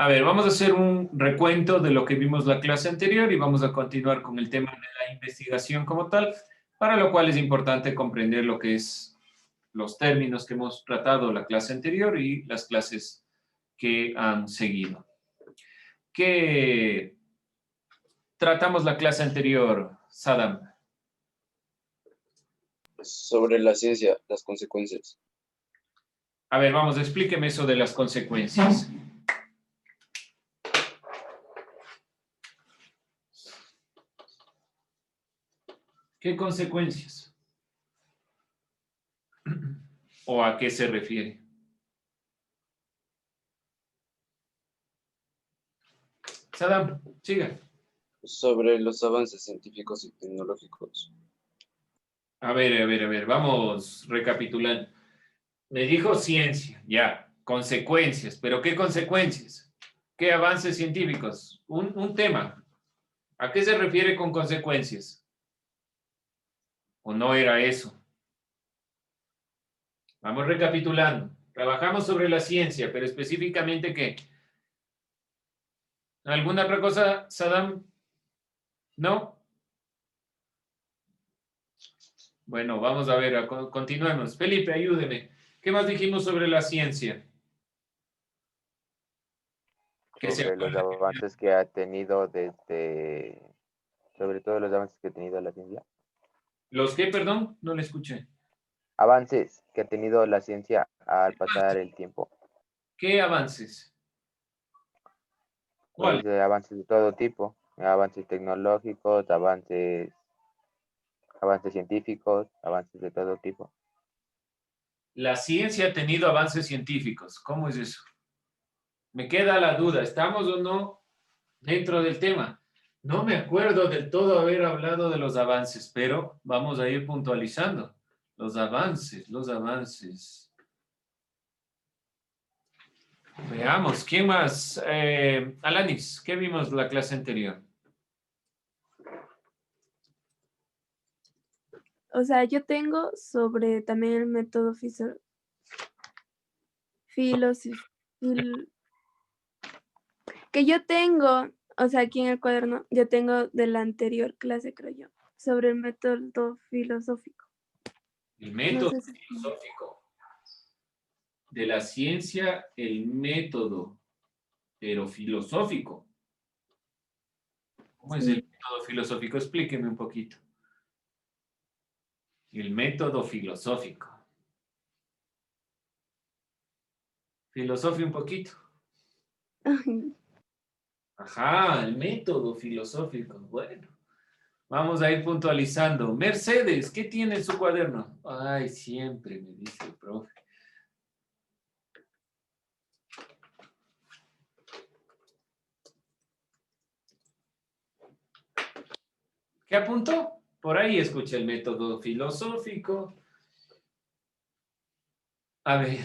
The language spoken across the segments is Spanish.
A ver, vamos a hacer un recuento de lo que vimos la clase anterior y vamos a continuar con el tema de la investigación como tal, para lo cual es importante comprender lo que es los términos que hemos tratado la clase anterior y las clases que han seguido. ¿Qué tratamos la clase anterior, Saddam? Sobre la ciencia, las consecuencias. A ver, vamos, explíqueme eso de las consecuencias. ¿Qué consecuencias? ¿O a qué se refiere? Saddam, siga. Sobre los avances científicos y tecnológicos. A ver, vamos recapitulando. Me dijo ciencia, ya, consecuencias, pero ¿qué consecuencias? ¿Qué avances científicos? Un tema. ¿A qué se refiere con consecuencias? ¿O no era eso? Vamos recapitulando. Trabajamos sobre la ciencia, pero específicamente ¿qué? ¿Alguna otra cosa, Saddam? ¿No? Bueno, vamos a ver, continuemos. Felipe, ayúdeme. ¿Qué más dijimos sobre la ciencia? ¿Qué se Sobre los acuerda? avances que ha tenido sobre todo los avances que ha tenido la ciencia. ¿Los qué, perdón? No le escuché. Avances que ha tenido la ciencia al pasar el tiempo. ¿Qué avances? ¿Cuál? Pues avances de todo tipo, avances tecnológicos, avances científicos, avances de todo tipo. La ciencia ha tenido avances científicos. ¿Cómo es eso? Me queda la duda. ¿Estamos o no dentro del tema? No me acuerdo del todo haber hablado de los avances, pero vamos a ir puntualizando. Los avances, los avances. Veamos, ¿quién más? Alanis, ¿qué vimos la clase anterior? O sea, yo tengo sobre también el método que yo tengo, o sea, aquí en el cuaderno, yo tengo de la anterior clase, creo yo, sobre el método filosófico. El No método sé si... filosófico. De la ciencia, el método, pero filosófico. ¿Cómo es el Sí. método filosófico? Explíqueme un poquito. El método filosófico. Filosofía un poquito. Ajá, el método filosófico. Bueno, vamos a ir puntualizando. Mercedes, ¿qué tiene en su cuaderno? Ay, siempre me dice el profe. ¿Qué apuntó? Por ahí escuché el método filosófico. A ver.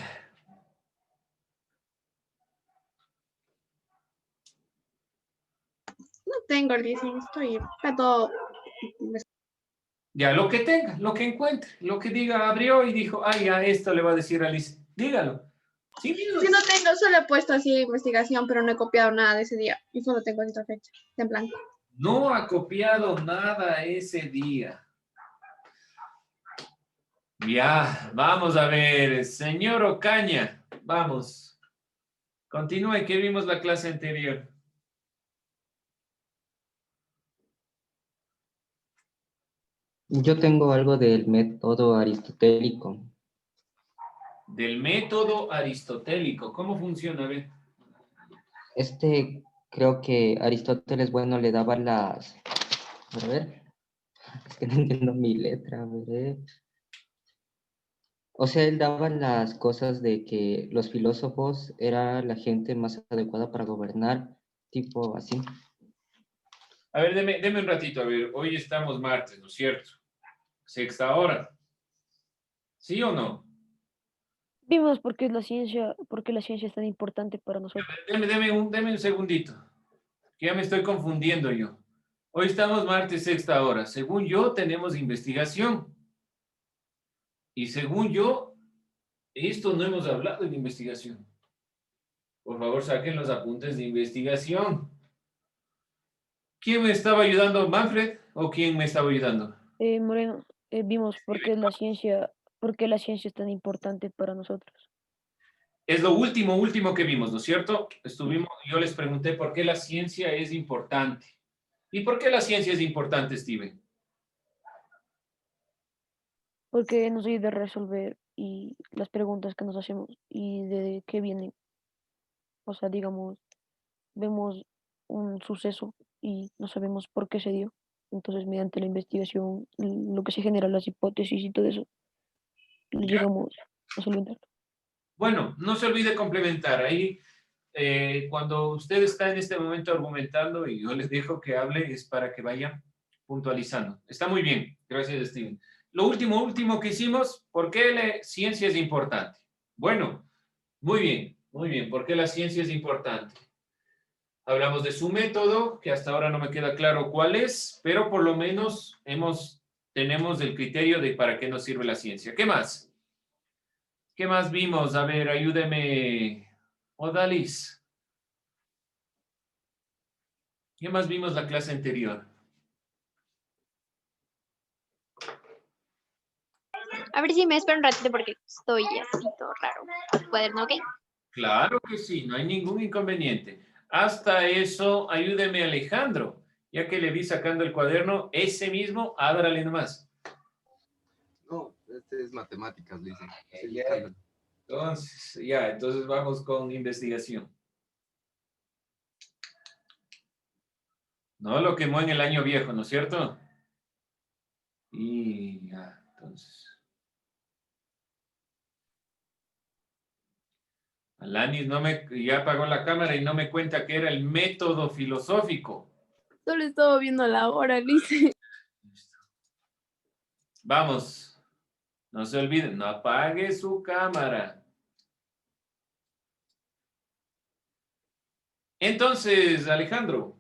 No tengo el 10, estoy todo. Ya, lo que tenga, lo que encuentre, lo que diga, abrió y dijo, ay, a esto le va a decir Alice. Dígalo. Sí, miedo. Si no tengo, solo he puesto así investigación, pero no he copiado nada de ese día. Y solo tengo esta fecha, en blanco. No ha copiado nada ese día. Ya, vamos a ver, señor Ocaña, vamos. Continúe, que vimos la clase anterior. Yo tengo algo del método aristotélico. Del método aristotélico, ¿cómo funciona? A ver. Creo que Aristóteles, bueno, le daba a ver, es que no entiendo mi letra, a ver. O sea, él daba las cosas de que los filósofos era la gente más adecuada para gobernar, tipo así. A ver, deme un ratito, a ver, hoy estamos martes, ¿no es cierto? Sexta hora. ¿Sí o no? Vimos por qué la ciencia es tan importante para nosotros. Deme un segundito, que ya me estoy confundiendo yo. Hoy estamos martes, sexta hora. Según yo, tenemos investigación. Y según yo, esto no hemos hablado de investigación. Por favor, saquen los apuntes de investigación. ¿Quién me estaba ayudando, Manfred? ¿O quién me estaba ayudando? Moreno, vimos por qué la ciencia es tan importante para nosotros. Es lo último que vimos, ¿no es cierto? Yo les pregunté por qué la ciencia es importante. ¿Y por qué la ciencia es importante, Steven? Porque nos ayuda a resolver y las preguntas que nos hacemos y de qué vienen. O sea, digamos, vemos un suceso y no sabemos por qué se dio. Entonces, mediante la investigación, lo que se genera, las hipótesis y todo eso, llegamos a solventar. Bueno, no se olvide complementar. Ahí, cuando usted está en este momento argumentando y yo les dejo que hable, es para que vaya puntualizando. Está muy bien. Gracias, Steven. Lo último que hicimos, ¿por qué la ciencia es importante? Bueno, muy bien. ¿Por qué la ciencia es importante? Hablamos de su método, que hasta ahora no me queda claro cuál es, pero por lo menos tenemos el criterio de para qué nos sirve la ciencia. ¿Qué más? ¿Qué más vimos? A ver, ayúdeme, Odalis. ¿Qué más vimos la clase anterior? A ver si me espera un ratito porque estoy así todo raro. Cuaderno, ¿ok? Claro que sí, no hay ningún inconveniente. Hasta eso, ayúdeme, Alejandro. Ya que le vi sacando el cuaderno, ese mismo, ábrale nomás. No, este es matemáticas, dice. Entonces vamos con investigación. No lo quemó en el año viejo, ¿no es cierto? Y ya, entonces. Alanis ya apagó la cámara y no me cuenta que era el método filosófico. Solo estaba viendo la hora, Lice. Vamos, no se olviden, no apague su cámara. Entonces, Alejandro.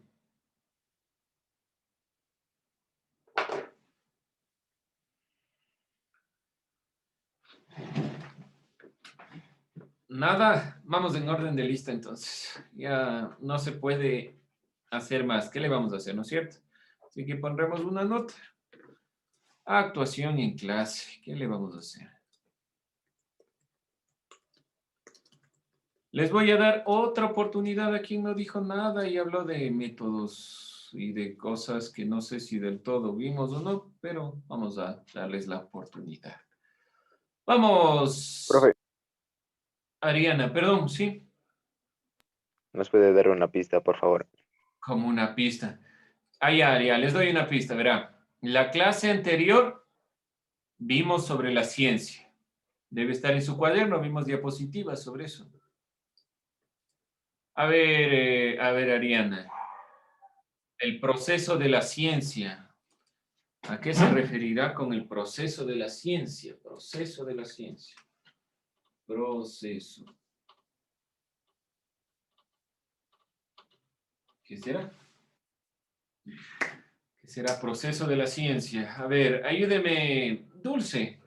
Nada, vamos en orden de lista entonces. Ya no se puede hacer más. ¿Qué le vamos a hacer, no es cierto? Así que pondremos una nota. Actuación en clase. ¿Qué le vamos a hacer? Les voy a dar otra oportunidad a quien no dijo nada y habló de métodos y de cosas que no sé si del todo vimos o no, pero vamos a darles la oportunidad. Vamos. Profe, Ariana, perdón, sí. ¿nos puede dar una pista, por favor? Como una pista. Aria, les doy una pista, verá. La clase anterior vimos sobre la ciencia. Debe estar en su cuaderno, vimos diapositivas sobre eso. A ver, Ariana. El proceso de la ciencia. ¿A qué se referirá con el proceso de la ciencia? Proceso de la ciencia. Proceso. ¿Qué será? ¿Qué será proceso de la ciencia? A ver, ayúdeme, Dulce.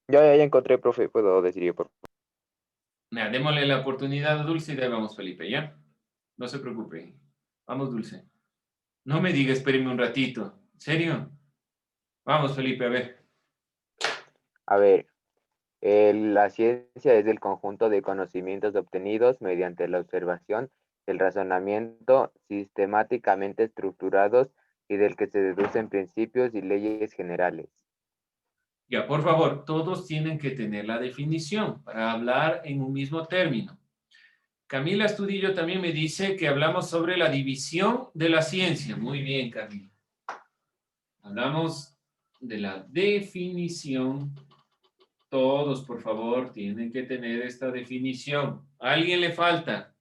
Ya encontré, profe. ¿Puedo decir por favor? Mira, démosle la oportunidad a Dulce y de ahí vamos, Felipe, ¿ya? No se preocupe. Vamos, Dulce. No me diga, espéreme un ratito. ¿En serio? Vamos, Felipe, a ver. A ver, la ciencia es el conjunto de conocimientos obtenidos mediante la observación, el razonamiento sistemáticamente estructurados y del que se deducen principios y leyes generales. Ya, por favor, todos tienen que tener la definición para hablar en un mismo término. Camila Estudillo también me dice que hablamos sobre la división de la ciencia. Muy bien, Camila. Hablamos de la definición. Todos, por favor, tienen que tener esta definición. ¿A alguien le falta?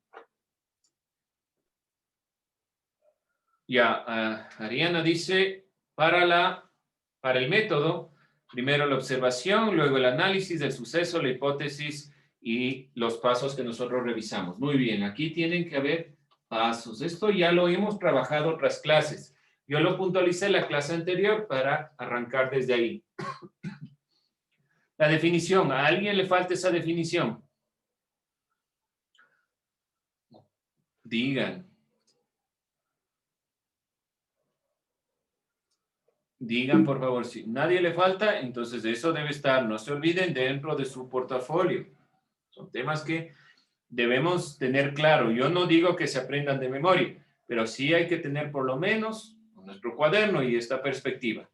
Ya, Ariana dice, para el método, primero la observación, luego el análisis del suceso, la hipótesis y los pasos que nosotros revisamos. Muy bien, aquí tienen que haber pasos. Esto ya lo hemos trabajado en otras clases. Yo lo puntualicé en la clase anterior para arrancar desde ahí. La definición, ¿a alguien le falta esa definición? Digan. Digan, por favor, si nadie le falta, entonces eso debe estar, no se olviden, dentro de su portafolio. Son temas que debemos tener claro. Yo no digo que se aprendan de memoria, pero sí hay que tener por lo menos nuestro cuaderno y esta perspectiva.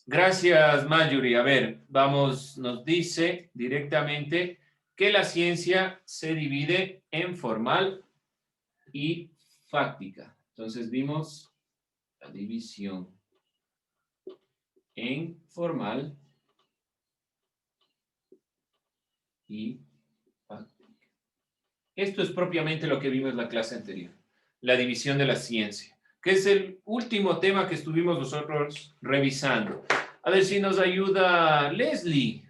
Gracias, Mayuri. A ver, vamos, nos dice directamente que la ciencia se divide en formal y fáctica. Entonces vimos la división en formal y fáctica. Esto es propiamente lo que vimos en la clase anterior, la división de la ciencia, que es el último tema que estuvimos nosotros revisando. A ver si nos ayuda Leslie.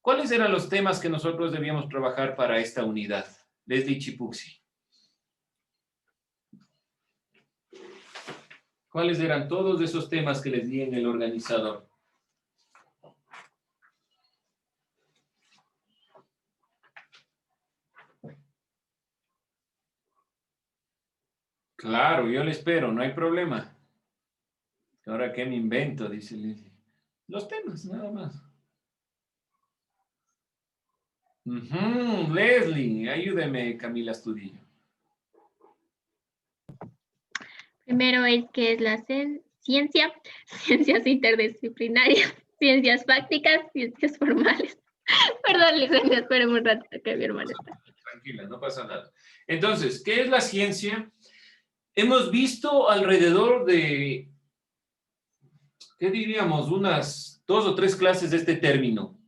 ¿Cuáles eran los temas que nosotros debíamos trabajar para esta unidad? Leslie Chipuxi. ¿Cuáles eran todos esos temas que les di en el organizador? Claro, yo le espero, no hay problema. Ahora, ¿qué me invento? Dice Leslie. Los temas, nada más. Leslie, ayúdeme, Camila Estudillo. Primero es que es la ciencia, ciencias interdisciplinarias, ciencias fácticas, ciencias formales. Perdón, licencia, espérenme un ratito que mi hermana está. Tranquila, no pasa nada. Entonces, ¿qué es la ciencia? Hemos visto alrededor de, ¿qué diríamos? Unas 2 o 3 clases de este término.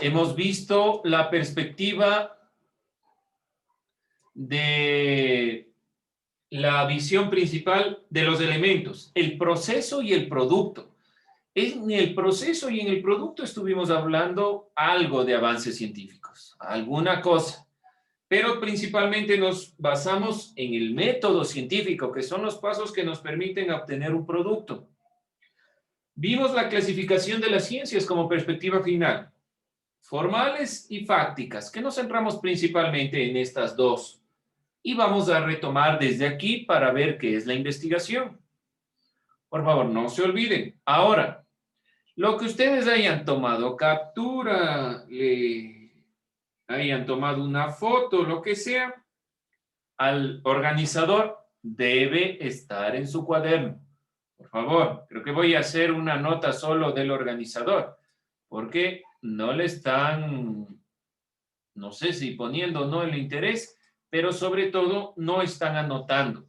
Hemos visto la perspectiva de la visión principal de los elementos, el proceso y el producto. En el proceso y en el producto estuvimos hablando algo de avances científicos, alguna cosa, pero principalmente nos basamos en el método científico, que son los pasos que nos permiten obtener un producto. Vimos la clasificación de las ciencias como perspectiva final, formales y fácticas, que nos centramos principalmente en estas dos. Y vamos a retomar desde aquí para ver qué es la investigación. Por favor, no se olviden. Ahora, lo que ustedes hayan tomado captura, hayan tomado una foto, lo que sea, al organizador debe estar en su cuaderno. Por favor, creo que voy a hacer una nota solo del organizador, porque no le están, no sé si poniendo o no el interés, pero sobre todo no están anotando.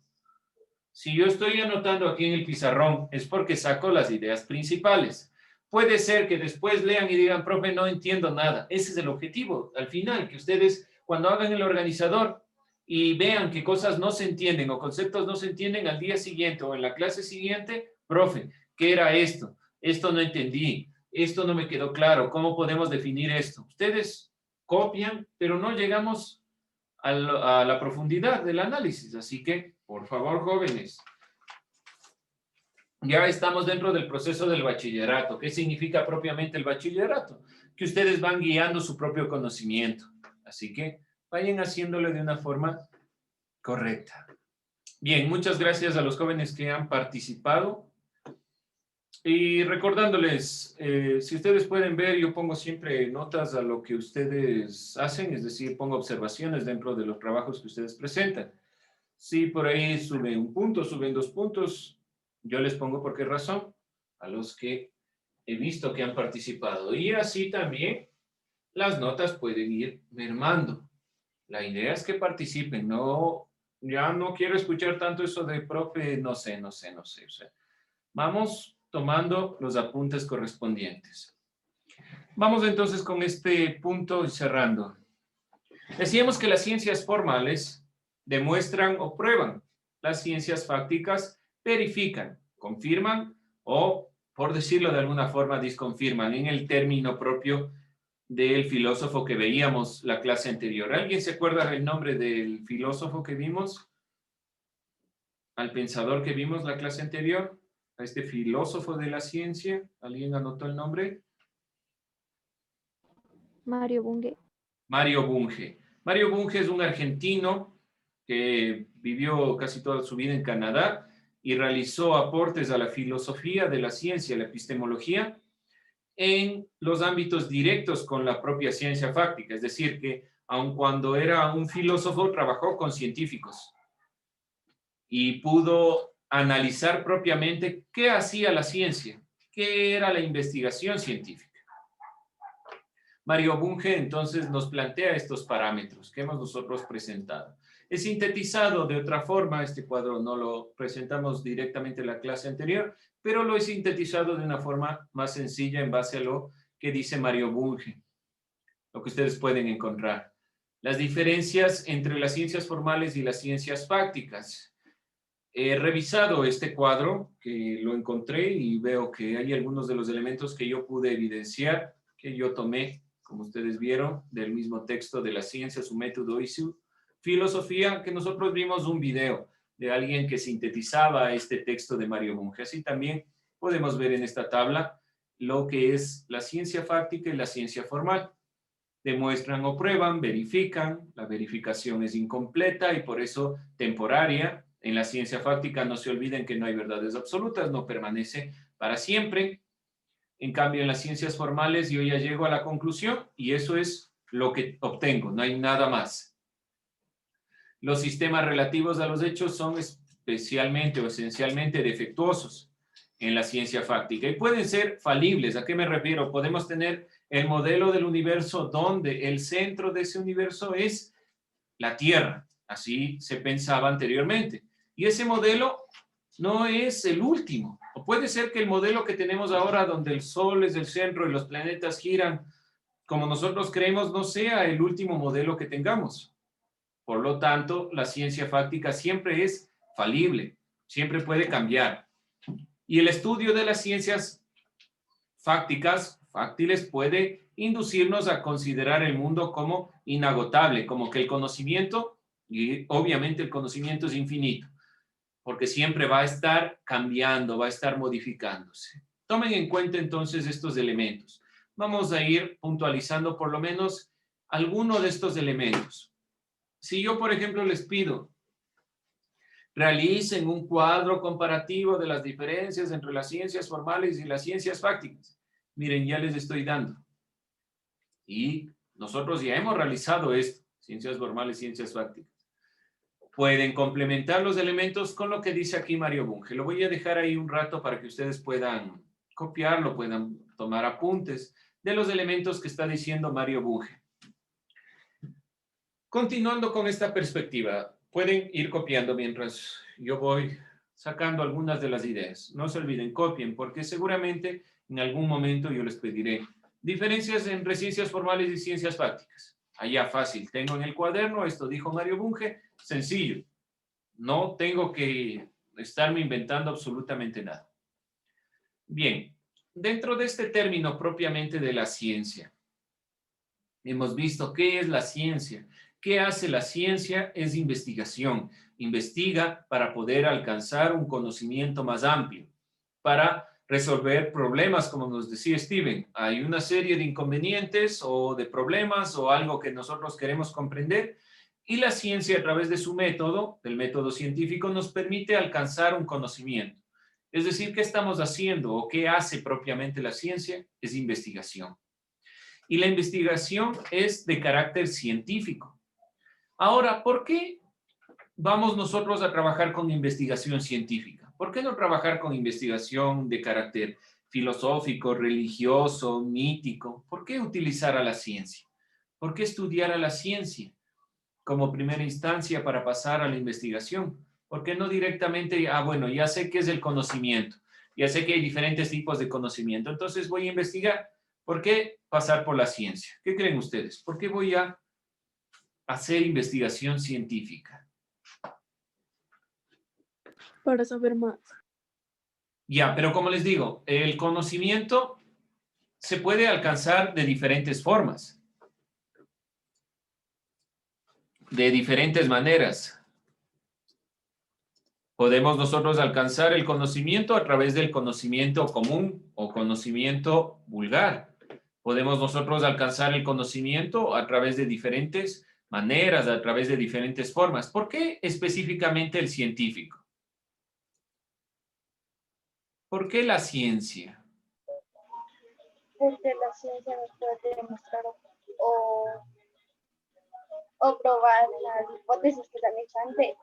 Si yo estoy anotando aquí en el pizarrón, es porque saco las ideas principales. Puede ser que después lean y digan, profe, no entiendo nada. Ese es el objetivo. Al final, que ustedes, cuando hagan el organizador y vean que cosas no se entienden o conceptos no se entienden al día siguiente o en la clase siguiente, profe, ¿qué era esto? Esto no entendí. Esto no me quedó claro. ¿Cómo podemos definir esto? Ustedes copian, pero no llegamos a la profundidad del análisis. Así que, por favor, jóvenes, ya estamos dentro del proceso del bachillerato. ¿Qué significa propiamente el bachillerato? Que ustedes van guiando su propio conocimiento. Así que vayan haciéndolo de una forma correcta. Bien, muchas gracias a los jóvenes que han participado. Y recordándoles, si ustedes pueden ver, yo pongo siempre notas a lo que ustedes hacen, es decir, pongo observaciones dentro de los trabajos que ustedes presentan. Si por ahí suben un punto, suben 2 puntos, yo les pongo por qué razón a los que he visto que han participado. Y así también las notas pueden ir mermando. La idea es que participen, no, ya no quiero escuchar tanto eso de profe, no sé. O sea, vamos tomando los apuntes correspondientes. Vamos entonces con este punto y cerrando. Decíamos que las ciencias formales demuestran o prueban. Las ciencias fácticas verifican, confirman o, por decirlo de alguna forma, desconfirman en el término propio del filósofo que veíamos la clase anterior. ¿Alguien se acuerda del nombre del filósofo que vimos? ¿Al pensador que vimos la clase anterior? ¿A este filósofo de la ciencia? ¿Alguien anotó el nombre? Mario Bunge. Mario Bunge. Mario Bunge es un argentino que vivió casi toda su vida en Canadá y realizó aportes a la filosofía de la ciencia, la epistemología, en los ámbitos directos con la propia ciencia fáctica. Es decir, que aun cuando era un filósofo, trabajó con científicos y pudo analizar propiamente qué hacía la ciencia, qué era la investigación científica. Mario Bunge entonces nos plantea estos parámetros que hemos nosotros presentado. Es sintetizado de otra forma, este cuadro no lo presentamos directamente en la clase anterior, pero lo he sintetizado de una forma más sencilla en base a lo que dice Mario Bunge, lo que ustedes pueden encontrar. Las diferencias entre las ciencias formales y las ciencias fácticas. He revisado este cuadro, que lo encontré y veo que hay algunos de los elementos que yo pude evidenciar, que yo tomé, como ustedes vieron, del mismo texto de la ciencia, su método y su filosofía, que nosotros vimos un video de alguien que sintetizaba este texto de Mario Bunge. Así también podemos ver en esta tabla lo que es la ciencia fáctica y la ciencia formal. Demuestran o prueban, verifican, la verificación es incompleta y por eso temporaria. En la ciencia fáctica no se olviden que no hay verdades absolutas, no permanece para siempre. En cambio, en las ciencias formales yo ya llego a la conclusión y eso es lo que obtengo, no hay nada más. Los sistemas relativos a los hechos son especialmente o esencialmente defectuosos en la ciencia fáctica y pueden ser falibles. ¿A qué me refiero? Podemos tener el modelo del universo donde el centro de ese universo es la Tierra. Así se pensaba anteriormente. Y ese modelo no es el último. O puede ser que el modelo que tenemos ahora, donde el Sol es el centro y los planetas giran como nosotros creemos, no sea el último modelo que tengamos. Por lo tanto, la ciencia fáctica siempre es falible, siempre puede cambiar. Y el estudio de las ciencias fáctiles, puede inducirnos a considerar el mundo como inagotable, como que el conocimiento, y obviamente el conocimiento es infinito, porque siempre va a estar cambiando, va a estar modificándose. Tomen en cuenta entonces estos elementos. Vamos a ir puntualizando por lo menos alguno de estos elementos. Si yo, por ejemplo, les pido, realicen un cuadro comparativo de las diferencias entre las ciencias formales y las ciencias fácticas. Miren, ya les estoy dando. Y nosotros ya hemos realizado esto, ciencias formales, ciencias fácticas. Pueden complementar los elementos con lo que dice aquí Mario Bunge. Lo voy a dejar ahí un rato para que ustedes puedan copiarlo, puedan tomar apuntes de los elementos que está diciendo Mario Bunge. Continuando con esta perspectiva, pueden ir copiando mientras yo voy sacando algunas de las ideas. No se olviden, copien, porque seguramente en algún momento yo les pediré diferencias entre ciencias formales y ciencias fácticas. Allá fácil, tengo en el cuaderno, esto dijo Mario Bunge, sencillo. No tengo que estarme inventando absolutamente nada. Bien, dentro de este término propiamente de la ciencia, hemos visto qué es la ciencia. ¿Qué hace la ciencia? Es investigación. Investiga para poder alcanzar un conocimiento más amplio, para resolver problemas, como nos decía Steven. Hay una serie de inconvenientes o de problemas o algo que nosotros queremos comprender y la ciencia, a través de su método, del método científico, nos permite alcanzar un conocimiento. Es decir, ¿qué estamos haciendo o qué hace propiamente la ciencia? Es investigación. Y la investigación es de carácter científico. Ahora, ¿por qué vamos nosotros a trabajar con investigación científica? ¿Por qué no trabajar con investigación de carácter filosófico, religioso, mítico? ¿Por qué utilizar a la ciencia? ¿Por qué estudiar a la ciencia como primera instancia para pasar a la investigación? ¿Por qué no directamente, bueno, ya sé qué es el conocimiento, ya sé que hay diferentes tipos de conocimiento, entonces voy a investigar? ¿Por qué pasar por la ciencia? ¿Qué creen ustedes? ¿Por qué voy a hacer investigación científica? Para saber más. Ya, pero como les digo, el conocimiento se puede alcanzar de diferentes formas, de diferentes maneras. Podemos nosotros alcanzar el conocimiento a través del conocimiento común o conocimiento vulgar. Podemos nosotros alcanzar el conocimiento a través de diferentes maneras, a través de diferentes formas. ¿Por qué específicamente el científico? ¿Por qué la ciencia? Porque la ciencia nos puede demostrar o probar las hipótesis que se han hecho antes.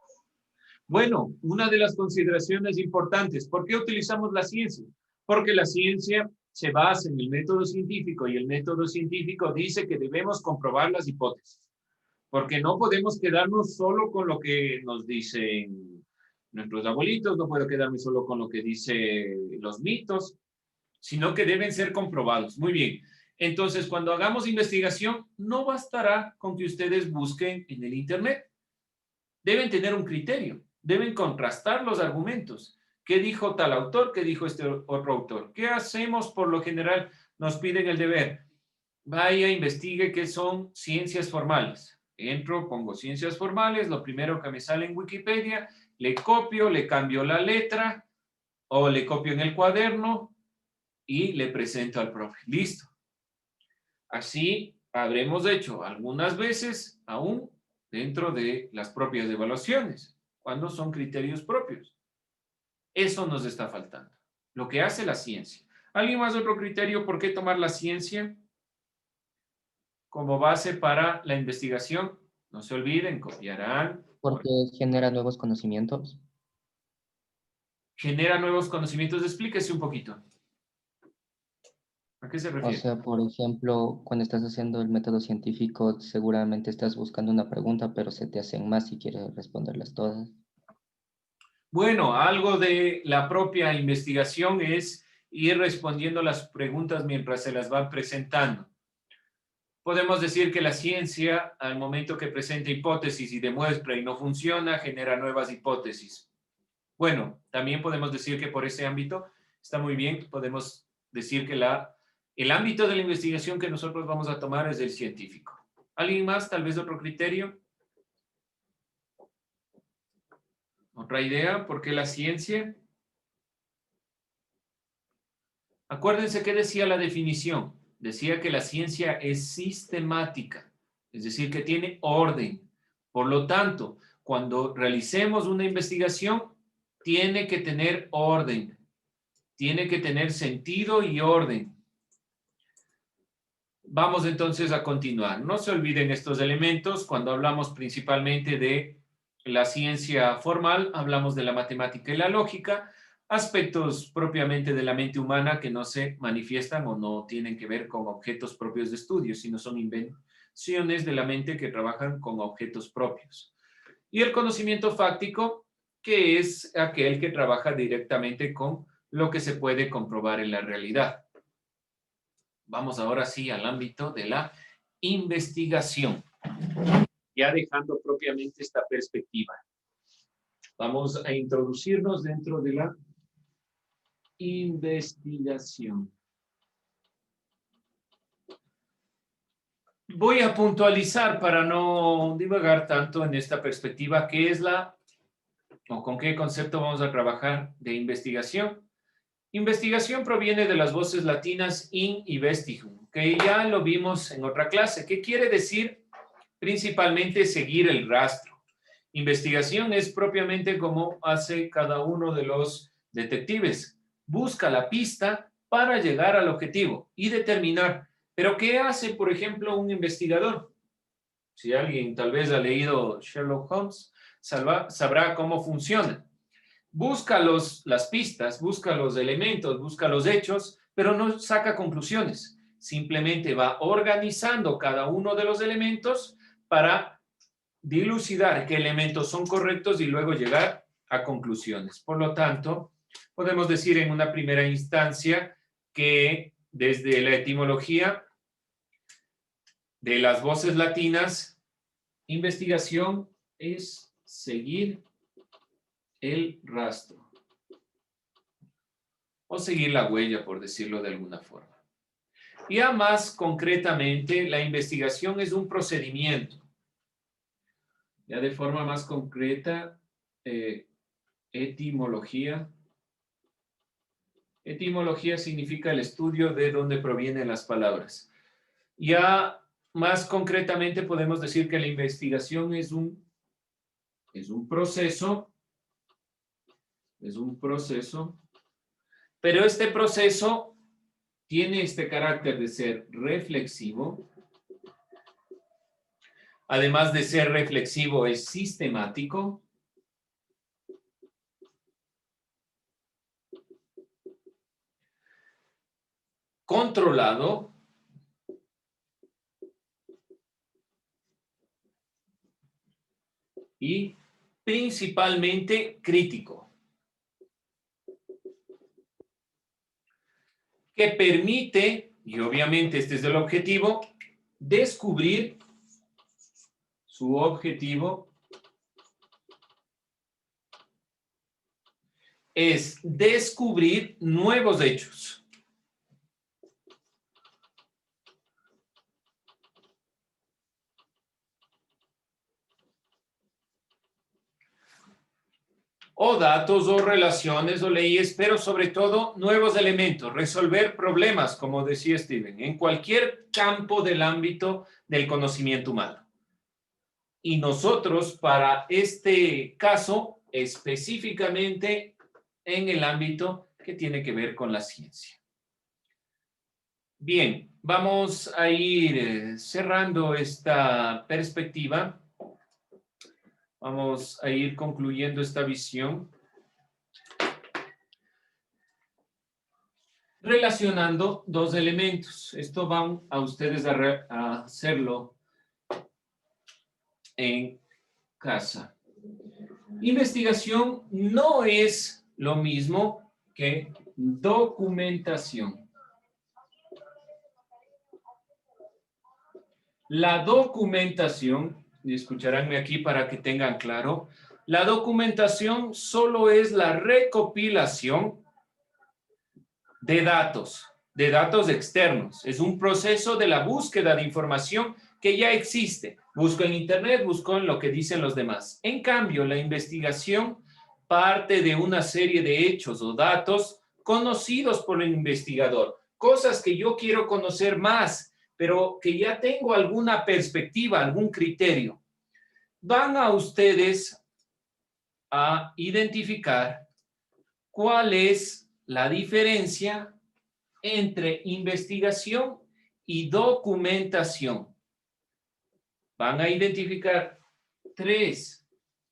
Bueno, una de las consideraciones importantes, ¿por qué utilizamos la ciencia? Porque la ciencia se basa en el método científico y el método científico dice que debemos comprobar las hipótesis, porque no podemos quedarnos solo con lo que nos dicen nuestros abuelitos, no puedo quedarme solo con lo que dicen los mitos, sino que deben ser comprobados. Muy bien. Entonces, cuando hagamos investigación, no bastará con que ustedes busquen en el Internet. Deben tener un criterio, deben contrastar los argumentos. ¿Qué dijo tal autor? ¿Qué dijo este otro autor? ¿Qué hacemos? Por lo general nos piden el deber. Vaya, investigue qué son ciencias formales. Entro, pongo ciencias formales, lo primero que me sale en Wikipedia, le copio, le cambio la letra o le copio en el cuaderno y le presento al profe. Listo. Así habremos hecho algunas veces aún dentro de las propias evaluaciones, cuando son criterios propios. Eso nos está faltando. Lo que hace la ciencia. ¿Alguien más otro criterio por qué tomar la ciencia como base para la investigación? No se olviden, copiarán. Porque genera nuevos conocimientos. Genera nuevos conocimientos. Explíquese un poquito. ¿A qué se refiere? O sea, por ejemplo, cuando estás haciendo el método científico, seguramente estás buscando una pregunta, pero se te hacen más si quieres responderlas todas. Bueno, algo de la propia investigación es ir respondiendo las preguntas mientras se las van presentando. Podemos decir que la ciencia, al momento que presenta hipótesis y demuestra y no funciona, genera nuevas hipótesis. Bueno, también podemos decir que por ese ámbito está muy bien. Podemos decir que el ámbito de la investigación que nosotros vamos a tomar es el científico. ¿Alguien más? Tal vez otro criterio. ¿Otra idea? ¿Por qué la ciencia? Acuérdense que decía la definición. Decía que la ciencia es sistemática, es decir, que tiene orden. Por lo tanto, cuando realicemos una investigación, tiene que tener orden, tiene que tener sentido y orden. Vamos entonces a continuar. No se olviden estos elementos. Cuando hablamos principalmente de la ciencia formal, hablamos de la matemática y la lógica, aspectos propiamente de la mente humana que no se manifiestan o no tienen que ver con objetos propios de estudio, sino son invenciones de la mente que trabajan con objetos propios. Y el conocimiento fáctico, que es aquel que trabaja directamente con lo que se puede comprobar en la realidad. Vamos ahora sí al ámbito de la investigación, ya dejando propiamente esta perspectiva. Vamos a introducirnos dentro de la investigación. Voy a puntualizar para no divagar tanto en esta perspectiva, qué es o con qué concepto vamos a trabajar de investigación. Investigación proviene de las voces latinas in y vestigum, que ya lo vimos en otra clase. ¿Qué quiere decir? Principalmente seguir el rastro. Investigación es propiamente como hace cada uno de los detectives. Busca la pista para llegar al objetivo y determinar. ¿Pero qué hace, por ejemplo, un investigador? Si alguien tal vez ha leído Sherlock Holmes, sabrá cómo funciona. Busca las pistas, busca los elementos, busca los hechos, pero no saca conclusiones. Simplemente va organizando cada uno de los elementos para dilucidar qué elementos son correctos y luego llegar a conclusiones. Por lo tanto, podemos decir en una primera instancia que desde la etimología de las voces latinas, investigación es seguir el rastro o seguir la huella, por decirlo de alguna forma. Ya más concretamente, la investigación es un procedimiento. Ya de forma más concreta, etimología. Etimología significa el estudio de dónde provienen las palabras. Ya más concretamente podemos decir que la investigación es un proceso, pero este proceso tiene este carácter de ser reflexivo. Además de ser reflexivo, es sistemático. Controlado. Y principalmente crítico. Que permite, y obviamente este es el objetivo, descubrir su objetivo es descubrir nuevos hechos. O datos, o relaciones, o leyes, pero sobre todo nuevos elementos, resolver problemas, como decía Steven, en cualquier campo del ámbito del conocimiento humano. Y nosotros, para este caso, específicamente en el ámbito que tiene que ver con la ciencia. Bien, vamos a ir cerrando esta perspectiva. Vamos a ir concluyendo esta visión. Relacionando dos elementos. Esto van a ustedes a hacerlo en casa. Investigación no es lo mismo que documentación. La documentación, y escucharánme aquí para que tengan claro, la documentación solo es la recopilación de datos externos. Es un proceso de la búsqueda de información que ya existe. Busco en internet, busco en lo que dicen los demás. En cambio, la investigación parte de una serie de hechos o datos conocidos por el investigador. Cosas que yo quiero conocer más, pero que ya tengo alguna perspectiva, algún criterio. Van a ustedes a identificar cuál es la diferencia entre investigación y documentación. Van a identificar 3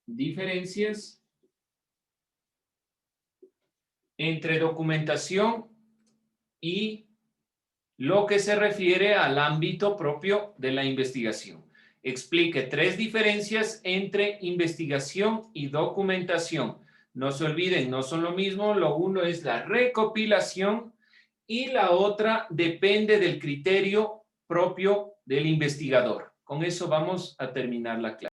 diferencias entre documentación y lo que se refiere al ámbito propio de la investigación. Explique 3 diferencias entre investigación y documentación. No se olviden, no son lo mismo. Lo uno es la recopilación y la otra depende del criterio propio del investigador. Con eso vamos a terminar la clase.